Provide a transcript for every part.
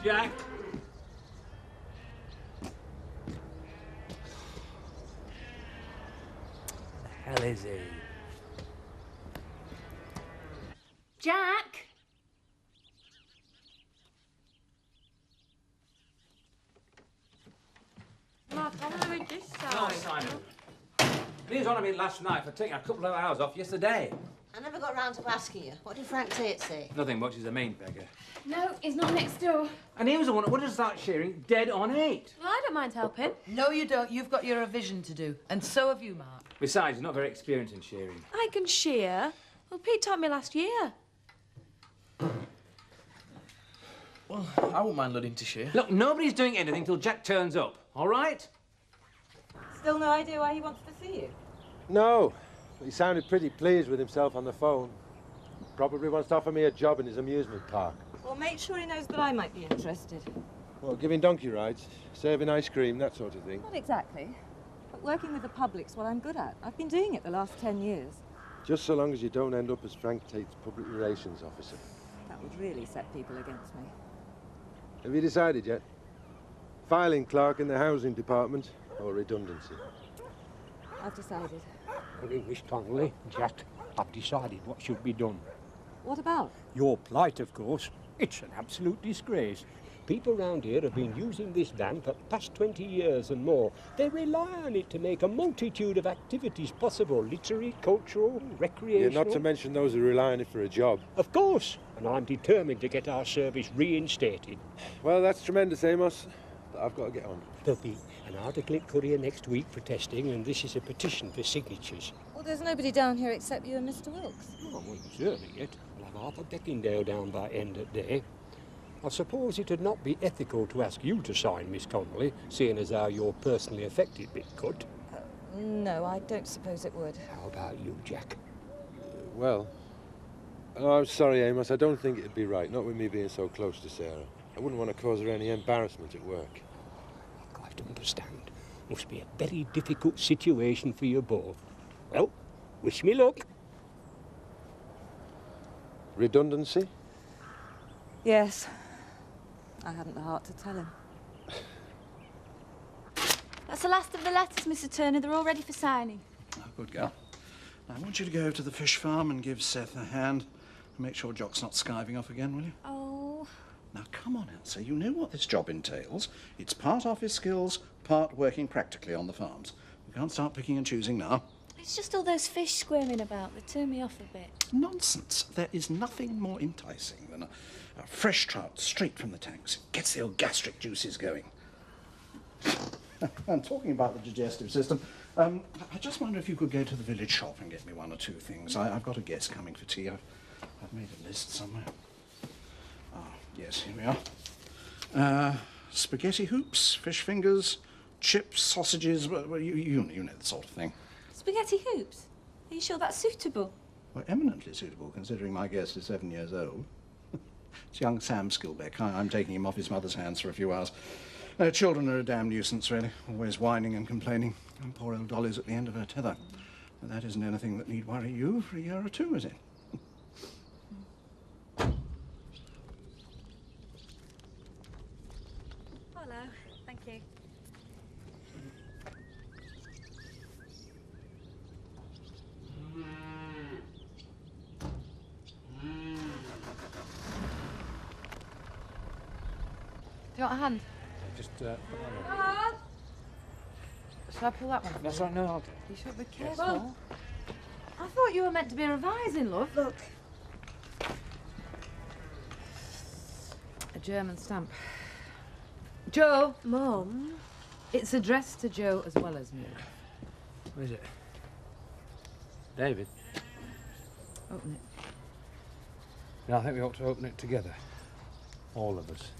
Jack? The hell is he? Jack? Mark, I'm gonna read this side. No, Simon. He was on a bit last night for taking a couple of hours off yesterday. I never got round to asking you. What did Frank Tate say? Nothing much, he's a mean beggar. No, he's not next door. And he was the one that wanted to start shearing dead on 8. Well, I don't mind helping. No, you don't. You've got your revision to do. And so have you, Mark. Besides, he's not very experienced in shearing. I can shear. Well, Pete taught me last year. Well, I wouldn't mind learning to shear. Look, nobody's doing anything till Jack turns up, all right? Still no idea why he wants to see you? No. He sounded pretty pleased with himself on the phone. Probably wants to offer me a job in his amusement park. Well, make sure he knows that I might be interested. Well, giving donkey rides, serving ice cream, that sort of thing. Not exactly. But working with the public's what I'm good at. I've been doing it the last 10 years. Just so long as you don't end up as Frank Tate's public relations officer. That would really set people against me. Have you decided yet? Filing clerk in the housing department or redundancy? I've decided. Miss Connolly, Jack, I've decided what should be done. What about? Your plight, of course. It's an absolute disgrace. People round here have been using this van for past 20 years and more. They rely on it to make a multitude of activities possible, literary, cultural, recreational. Yeah, not to mention those who rely on it for a job. Of course, and I'm determined to get our service reinstated. Well, that's tremendous, Amos. But I've got to get on. There'll be an article in Courier next week protesting, and this is a petition for signatures. Well, there's nobody down here except you and Mr. Wilkes. Oh, I won't reserve it yet. I'll have Arthur Deckingdale down by end of day. I suppose it'd not be ethical to ask you to sign, Miss Connolly, seeing as how you're personally affected, bit cut. No, I don't suppose it would. How about you, Jack? Well, I'm sorry, Amos. I don't think it'd be right, not with me being so close to Sarah. I wouldn't want to cause her any embarrassment at work. I quite understand. Must be a very difficult situation for you both. Well, wish me luck. Redundancy? Yes. I hadn't the heart to tell him. That's the last of the letters, Mr. Turner. They're all ready for signing. Oh, good girl. Now, I want you to go over to the fish farm and give Seth a hand. Make sure Jock's not skiving off again, will you? Oh. Now, come on, Elsa. You know what this job entails. It's part office skills, part working practically on the farms. We can't start picking and choosing now. It's just all those fish squirming about. They turn me off a bit. Nonsense. There is nothing more enticing than a fresh trout straight from the tanks. It gets the old gastric juices going. And talking about the digestive system, I just wonder if you could go to the village shop and get me one or two things. I've got a guest coming for tea. I've made a list somewhere. Ah, yes, here we are. Spaghetti hoops, fish fingers, chips, sausages, well, you know the sort of thing. Spaghetti hoops? Are you sure that's suitable? Well, eminently suitable, considering my guest is 7 years old. It's young Sam Skilbeck. I'm taking him off his mother's hands for a few hours. Children are a damn nuisance, really. Always whining and complaining. And poor old Dolly's at the end of her tether. But that isn't anything that need worry you for a year or two, is it? Hello. Thank you. Do you want a hand? Just, put that Dad! Shall I pull that one? That's right, no, I'll do it. You should be careful. I thought you were meant to be revising, love. Look. A German stamp. Joe! Mum? It's addressed to Joe as well as me. What is it? David? Open it. Yeah, I think we ought to open it together. All of us.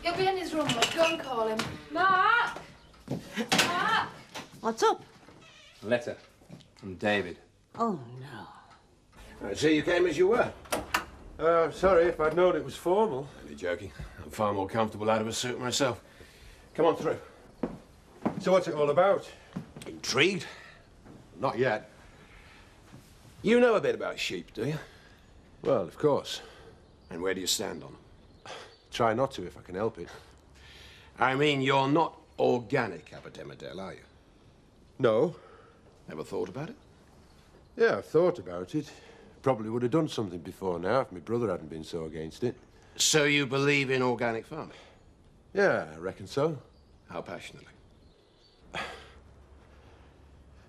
He'll be in his room, love. Go and call him. Mark! Mark! What's up? A letter from David. Oh, no. I see you came as you were. Sorry, if I'd known it was formal. Only joking. I'm far more comfortable out of a suit myself. Come on through. So what's it all about? Intrigued? Not yet. You know a bit about sheep, do you? Well, of course. And where do you stand on them? Try not to if I can help it. I mean, you're not organic up at Emmerdale, are you? No. Ever thought about it? Yeah, I've thought about it. Probably would have done something before now if my brother hadn't been so against it. So you believe in organic farming? Yeah, I reckon so. How passionately?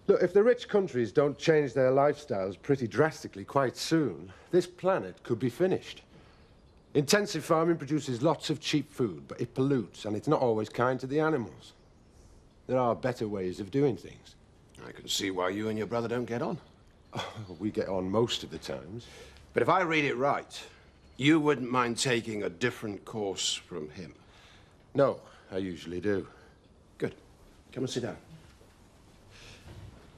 Look, if the rich countries don't change their lifestyles pretty drastically quite soon, this planet could be finished. Intensive farming produces lots of cheap food, but it pollutes, and it's not always kind to the animals. There are better ways of doing things. I can see why you and your brother don't get on. Oh, we get on most of the times. But if I read it right, you wouldn't mind taking a different course from him. No, I usually do. Good. Come and sit down.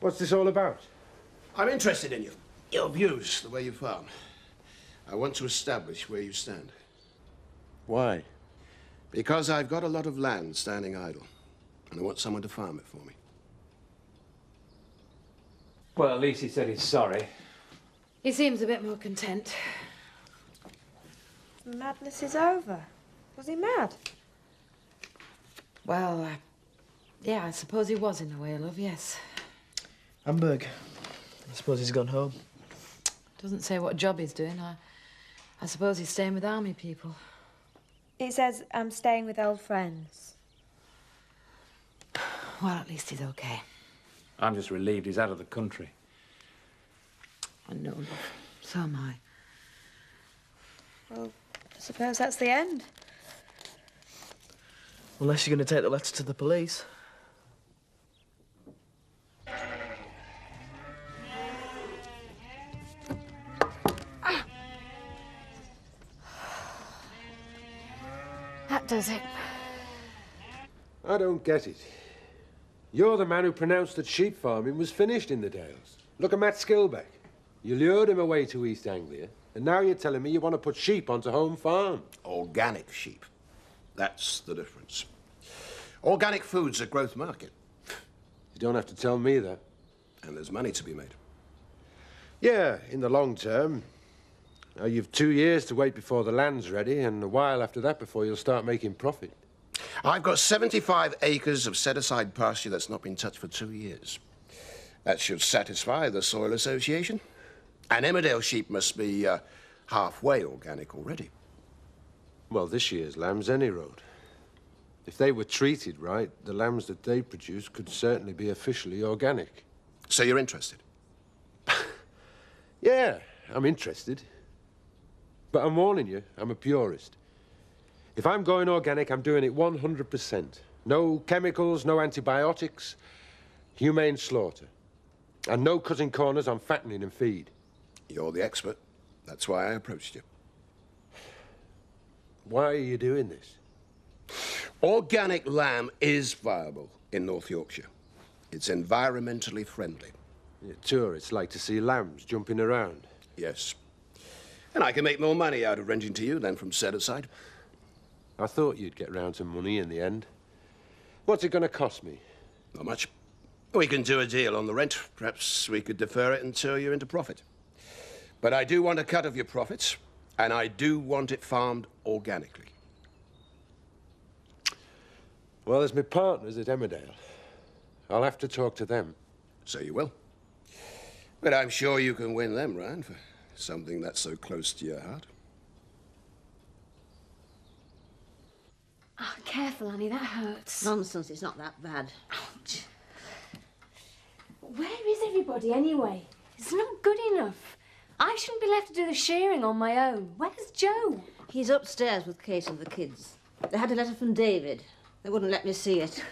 What's this all about? I'm interested in you. Your views, the way you farm. I want to establish where you stand. Why? Because I've got a lot of land standing idle, and I want someone to farm it for me. Well, at least he said he's sorry. He seems a bit more content. The madness is over. Was he mad? Well, yeah, I suppose he was in a way, love, yes. Hamburg. I suppose he's gone home. Doesn't say what job he's doing. I suppose he's staying with army people. It says, I'm staying with old friends. Well, at least he's okay. I'm just relieved he's out of the country. I know, love. So am I. Well, I suppose that's the end. Unless you're going to take the letter to the police. That does it. I don't get it. You're the man who pronounced that sheep farming was finished in the Dales. Look at Matt Skilbeck. You lured him away to East Anglia, and now you're telling me you want to put sheep onto home farm. Organic sheep. That's the difference. Organic food's a growth market. You don't have to tell me that. And there's money to be made. Yeah, in the long term. Now, you've 2 years to wait before the land's ready, and a while after that before you'll start making profit. I've got 75 acres of set-aside pasture that's not been touched for 2 years. That should satisfy the Soil Association. And Emmerdale sheep must be halfway organic already. Well, this year's lamb's any road. If they were treated right, the lambs that they produce could certainly be officially organic. So you're interested? Yeah, I'm interested. But I'm warning you, I'm a purist. If I'm going organic, I'm doing it 100%. No chemicals, no antibiotics, humane slaughter. And no cutting corners on fattening and feed. You're the expert. That's why I approached you. Why are you doing this? Organic lamb is viable in North Yorkshire. It's environmentally friendly. Yeah, tourists like to see lambs jumping around. Yes. And I can make more money out of renting to you than from set-aside. I thought you'd get round to money in the end. What's it going to cost me? Not much. We can do a deal on the rent. Perhaps we could defer it until you're into profit. But I do want a cut of your profits, and I do want it farmed organically. Well, there's my partners at Emmerdale. I'll have to talk to them. So you will. But I'm sure you can win them round for something that's so close to your heart. Oh, careful, Annie, that hurts. Nonsense, it's not that bad. Ouch. Where is everybody anyway? It's not good enough. I shouldn't be left to do the shearing on my own. Where's Joe? He's upstairs with Kate and the kids. They had a letter from David. They wouldn't let me see it.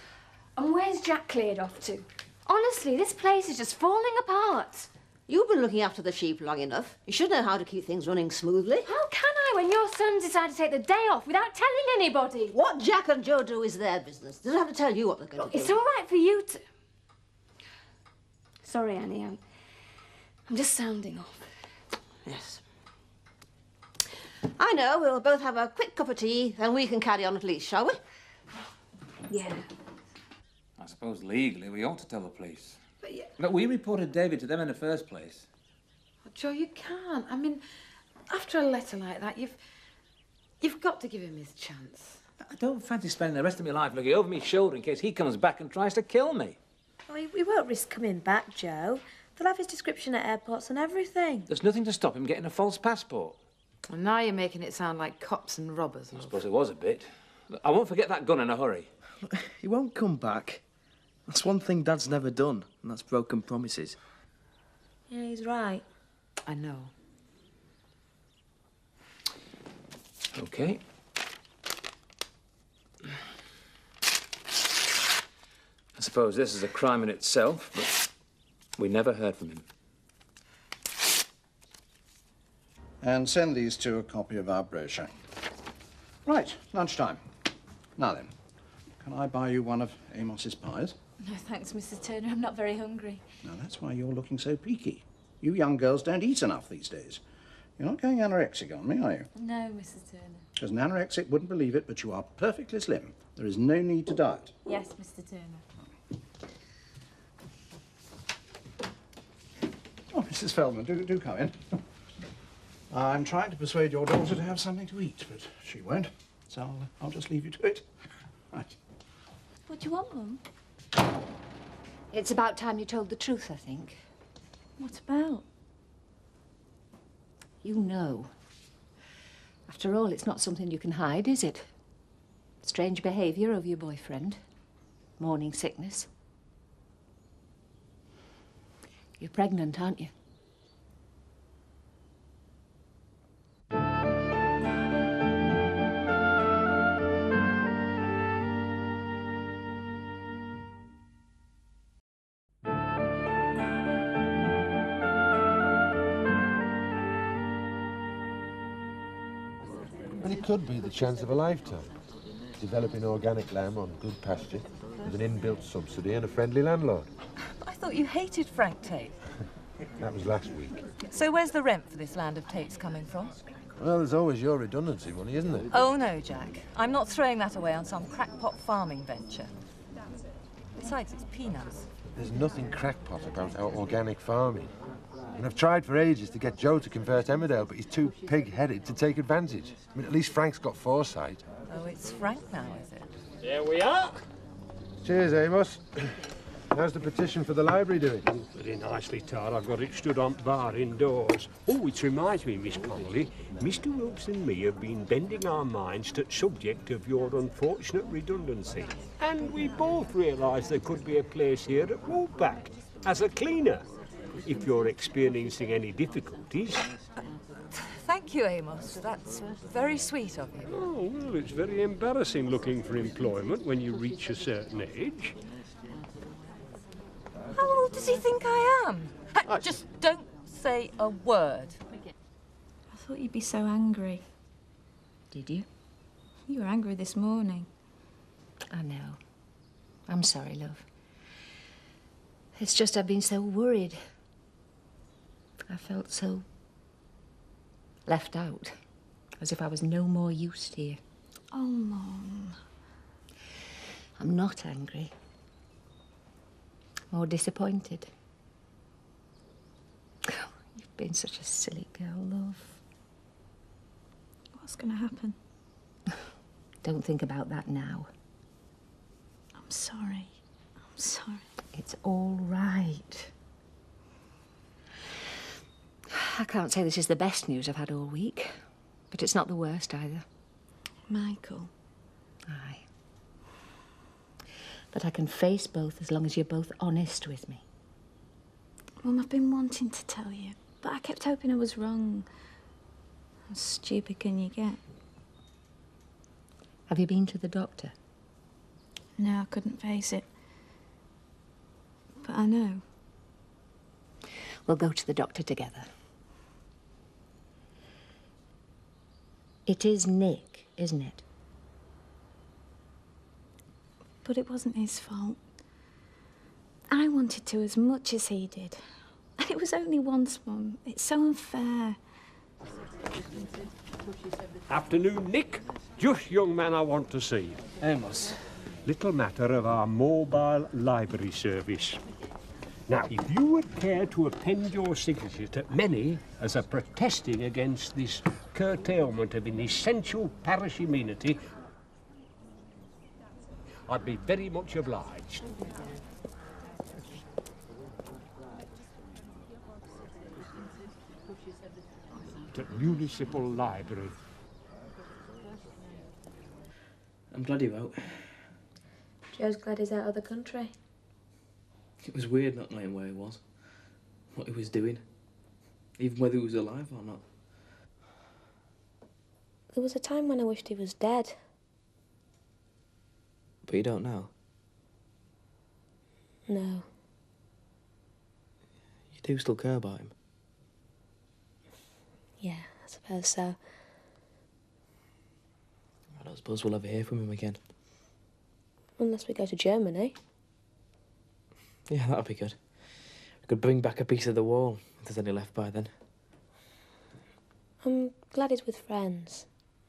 And where's Jack cleared off to? Honestly, this place is just falling apart. You've been looking after the sheep long enough. You should know how to keep things running smoothly. How can I when your sons decide to take the day off without telling anybody? What Jack and Joe do is their business. They don't have to tell you what they're going to do. It's all right for you to... Sorry, Annie, I'm just sounding off. Yes. I know. We'll both have a quick cup of tea, then we can carry on at least, shall we? Yeah. I suppose legally we ought to tell the police. But yeah. Look, we reported David to them in the first place. Joe, you can't. I mean, After a letter like that, you've got to give him his chance. I don't fancy spending the rest of my life looking over my shoulder in case he comes back and tries to kill me. Well, he won't risk coming back, Joe. They'll have his description at airports and everything. There's nothing to stop him getting a false passport. Well, now you're making it sound like cops and robbers, I love. suppose it was a bit. I won't forget that gun in a hurry. He won't come back. That's one thing Dad's never done, and that's broken promises. Yeah, he's right. I know. OK. I suppose this is a crime in itself, but we never heard from him. And send these two a copy of our brochure. Right, lunchtime. Now then, can I buy you one of Amos's pies? No, thanks, Mrs. Turner. I'm not very hungry. Now, that's why you're looking so peaky. You young girls don't eat enough these days. You're not going anorexic on me, are you? No, Mrs. Turner. Because an anorexic wouldn't believe it, but you are perfectly slim. There is no need to diet. Yes, Mr. Turner. Oh, Mrs. Feldman, do come in. I'm trying to persuade your daughter to have something to eat, but she won't. So I'll just leave you to it. Right. What do you want, Mum? It's about time you told the truth, I think. What about? You know. After all, it's not something you can hide, is it? Strange behaviour of your boyfriend. Morning sickness. You're pregnant, aren't you? And it could be the chance of a lifetime. Developing organic lamb on good pasture with an inbuilt subsidy and a friendly landlord. I thought you hated Frank Tate. That was last week. So where's the rent for this land of Tate's coming from? Well, there's always your redundancy money, isn't there? Oh, no, Jack. I'm not throwing that away on some crackpot farming venture. Besides, it's peanuts. There's nothing crackpot about our organic farming. And I've tried for ages to get Joe to convert Emmerdale, but he's too pig-headed to take advantage. I mean, at least Frank's got foresight. Oh, it's Frank now, is it? There we are. Cheers, Amos. How's the petition for the library doing? Very nicely, Tar. I've got it stood on bar indoors. Oh, which reminds me, Miss Connolly, Mr. Ropes and me have been bending our minds to the subject of your unfortunate redundancy. And we both realise there could be a place here at Woolpack as a cleaner. If you're experiencing any difficulties. Thank you, Amos. That's very sweet of you. Oh, well, it's very embarrassing looking for employment when you reach a certain age. How old does he think I am? Just don't say a word. I thought you'd be so angry. Did you? You were angry this morning. I know. I'm sorry, love. It's just I've been so worried. I felt so left out, as if I was no more use here. Oh, Mum. I'm not angry. More disappointed. You've been such a silly girl, love. What's going to happen? Don't think about that now. I'm sorry. I'm sorry. It's all right. I can't say this is the best news I've had all week, but it's not the worst either. Michael. Aye. But I can face both as long as you're both honest with me. Mum, I've been wanting to tell you, but I kept hoping I was wrong. How stupid can you get? Have you been to the doctor? No, I couldn't face it. But I know. We'll go to the doctor together. It is Nick, isn't it? But it wasn't his fault. I wanted to as much as he did. And it was only once, Mum. It's so unfair. Afternoon, Nick. Just young man I want to see. Amos. Little matter of our mobile library service. Now, if you would care to append your signature to many as a protesting against this curtailment of an essential parish amenity, I'd be very much obliged. To Municipal Library. I'm glad he wrote. Joe's glad he's out of the country. It was weird not knowing where he was, what he was doing, even whether he was alive or not. There was a time when I wished he was dead. But you don't know. No. You do still care about him. Yeah, I suppose so. I don't suppose we'll ever hear from him again. Unless we go to Germany. Yeah, that'd be good. We could bring back a piece of the wall, if there's any left by then. I'm glad he's with friends.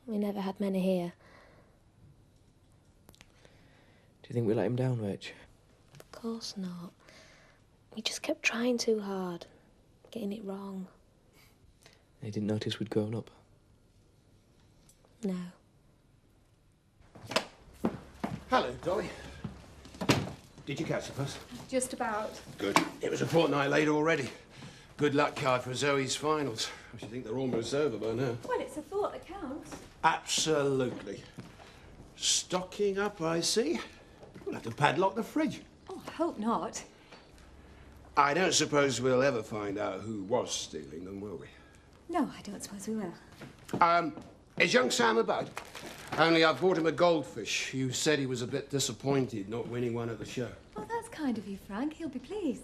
We never had many here. Do you think we let him down, Rach? Of course not. He just kept trying too hard, getting it wrong. He didn't notice we'd grown up. No. Hello, Dolly. Did you catch the bus? Just about. Good. It was a fortnight late already. Good luck card for Zoe's finals. I should think they're almost over by now. Well, it's a thought that counts. Absolutely. Stocking up, I see. We'll have to padlock the fridge. Oh, I hope not. I don't suppose we'll ever find out who was stealing them, will we? No, I don't suppose we will. Is young Sam about? Only I've bought him a goldfish. You said he was a bit disappointed not winning one at the show. Oh, that's kind of you, Frank. He'll be pleased.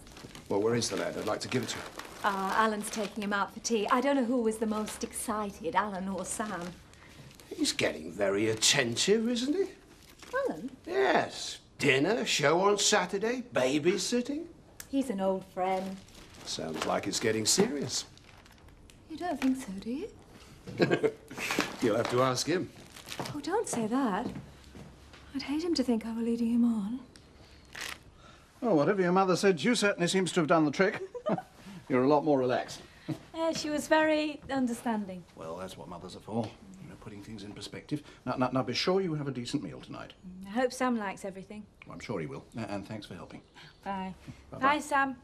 Well, where is the lad? I'd like to give it to him. Alan's taking him out for tea. I don't know who was the most excited, Alan or Sam. He's getting very attentive, isn't he? Alan? Yes. Dinner, show on Saturday, babysitting. He's an old friend. Sounds like it's getting serious. You don't think so, do you? You'll have to ask him. Oh, don't say that. I'd hate him to think I were leading him on. Oh, whatever your mother said, you certainly seems to have done the trick. You're a lot more relaxed. She was very understanding. Well, that's what mothers are for. You know, putting things in perspective. Now, be sure you have a decent meal tonight. I hope Sam likes everything. Well, I'm sure he will. And thanks for helping. Bye. Bye-bye. Bye, Sam.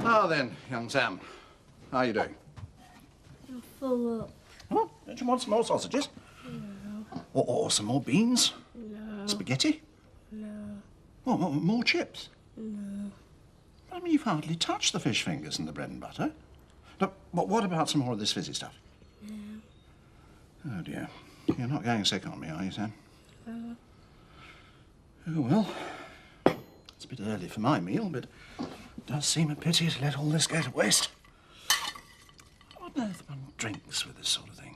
Ah, then, young Sam. How are you doing? I'm full up. Oh, don't you want some more sausages? No. Or some more beans? No. Spaghetti? No. Oh, more chips? No. I mean, you've hardly touched the fish fingers and the bread and butter. Now, but what about some more of this fizzy stuff? No. Oh, dear. You're not going sick on me, are you, Sam? No. Oh, well. It's a bit early for my meal, but it does seem a pity to let all this go to waste. What on earth one drinks with this sort of thing?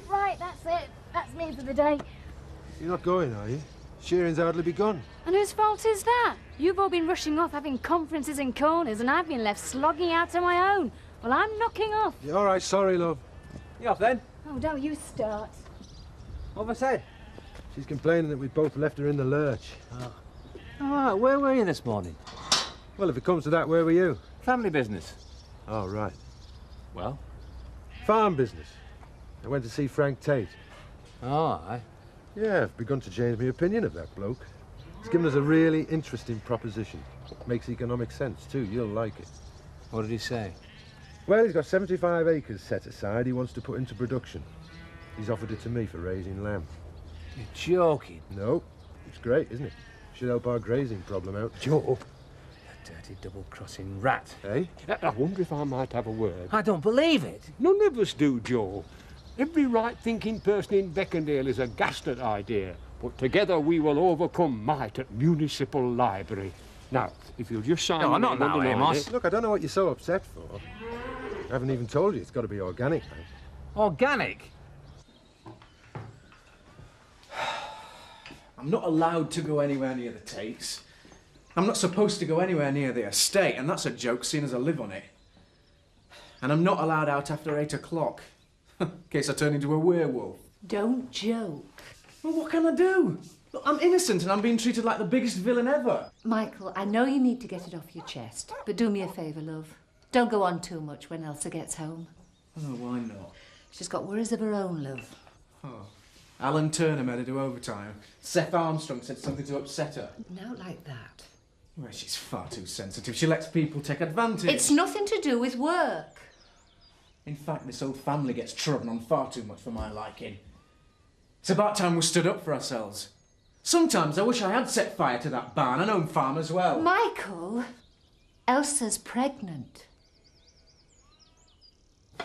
Right, that's it. That's me for the day. You're not going, are you? Shearing's hardly begun. And whose fault is that? You've all been rushing off having conferences in corners and I've been left slogging out on my own. Well, I'm knocking off. Yeah, all right, sorry, love. You off then? Oh, don't you start. What have I said? She's complaining that we both left her in the lurch. Oh. All right, where were you this morning? Well, if it comes to that, where were you? Family business. Oh, right. Well? Farm business. I went to see Frank Tate. Oh, aye. Yeah, I've begun to change my opinion of that bloke. He's given us a really interesting proposition. Makes economic sense, too. You'll like it. What did he say? Well, he's got 75 acres set aside he wants to put into production. He's offered it to me for raising lamb. You're joking. No. It's great, isn't it? Should help our grazing problem out. Joe, a dirty double-crossing rat. Eh? I wonder if I might have a word. I don't believe it. None of us do, Joe. Every right-thinking person in Beckendale is aghast at idea, but together we will overcome might at Municipal Library. Now, if you'll just sign... No, your not name now, underline Amos. it. Look, I don't know what you're so upset for. I haven't even told you it's got to be organic, man. Organic? I'm not allowed to go anywhere near the Tates. I'm not supposed to go anywhere near the estate, and that's a joke, seeing as I live on it. And I'm not allowed out after 8 o'clock, in case I turn into a werewolf. Don't joke. Well, what can I do? Look, I'm innocent and I'm being treated like the biggest villain ever. Michael, I know you need to get it off your chest, but do me a favour, love. Don't go on too much when Elsa gets home. Oh, why not? She's got worries of her own, love. Oh. Alan Turner made her do overtime. Seth Armstrong said something to upset her. No, like that. Well, she's far too sensitive. She lets people take advantage. It's nothing to do with work. In fact, this old family gets trodden on far too much for my liking. It's about time we stood up for ourselves. Sometimes I wish I had set fire to that barn and owned farm as well. Michael, Elsa's pregnant.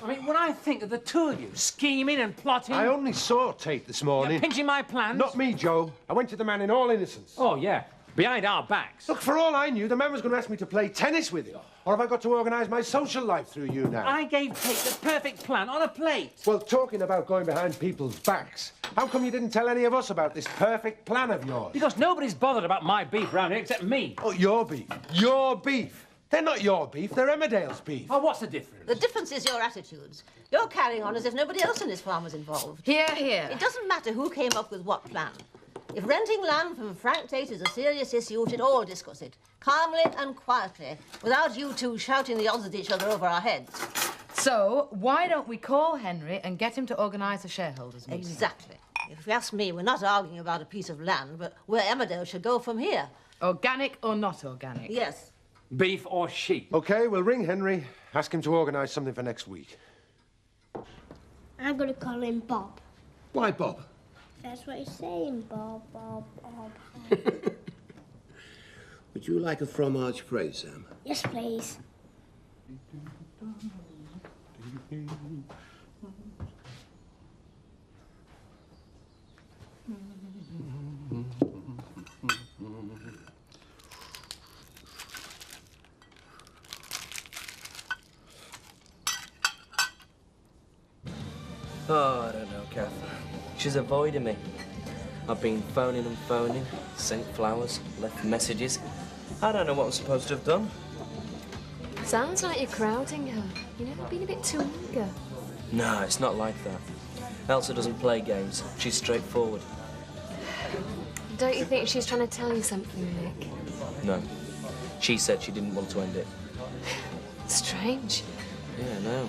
I mean, when I think of the two of you scheming and plotting... I only saw Tate this morning. You're pinching my plans? Not me, Joe. I went to the man in all innocence. Oh, yeah. Behind our backs. Look, for all I knew, the man was going to ask me to play tennis with him. Or have I got to organise my social life through you now? I gave Tate the perfect plan on a plate. Well, talking about going behind people's backs, how come you didn't tell any of us about this perfect plan of yours? Because nobody's bothered about my beef round here except me. Oh, your beef. Your beef. They're not your beef, they're Emmerdale's beef. Oh, what's the difference? The difference is your attitudes. You're carrying on as if nobody else in this farm was involved. Here, here. It doesn't matter who came up with what plan. If renting land from Frank Tate is a serious issue, we should all discuss it, calmly and quietly, without you two shouting the odds at each other over our heads. So, why don't we call Henry and get him to organise a shareholders' meeting? Exactly. If you ask me, we're not arguing about a piece of land, but where Emmerdale should go from here. Organic or not organic? Yes. Beef or sheep? OK, we'll ring Henry, ask him to organise something for next week. I'm going to call him Bob. Why, Bob? That's what he's saying, Bob, Bob, Bob. Would you like a fromage frais, Sam? Yes, please. Oh, I don't know, Kath. She's avoiding me. I've been phoning and phoning, sent flowers, left messages. I don't know what I'm supposed to have done. Sounds like you're crowding her. You never been a bit too eager. No, it's not like that. Elsa doesn't play games. She's straightforward. Don't you think she's trying to tell you something, Nick? No. She said she didn't want to end it. Strange. Yeah, no.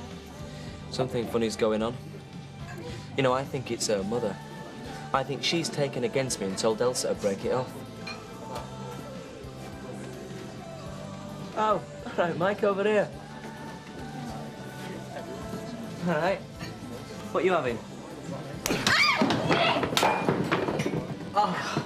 Something funny's going on. You know, I think it's her mother. I think she's taken against me and told Elsa to break it off. Oh, all right, Mike over here. All right. What you having? Oh.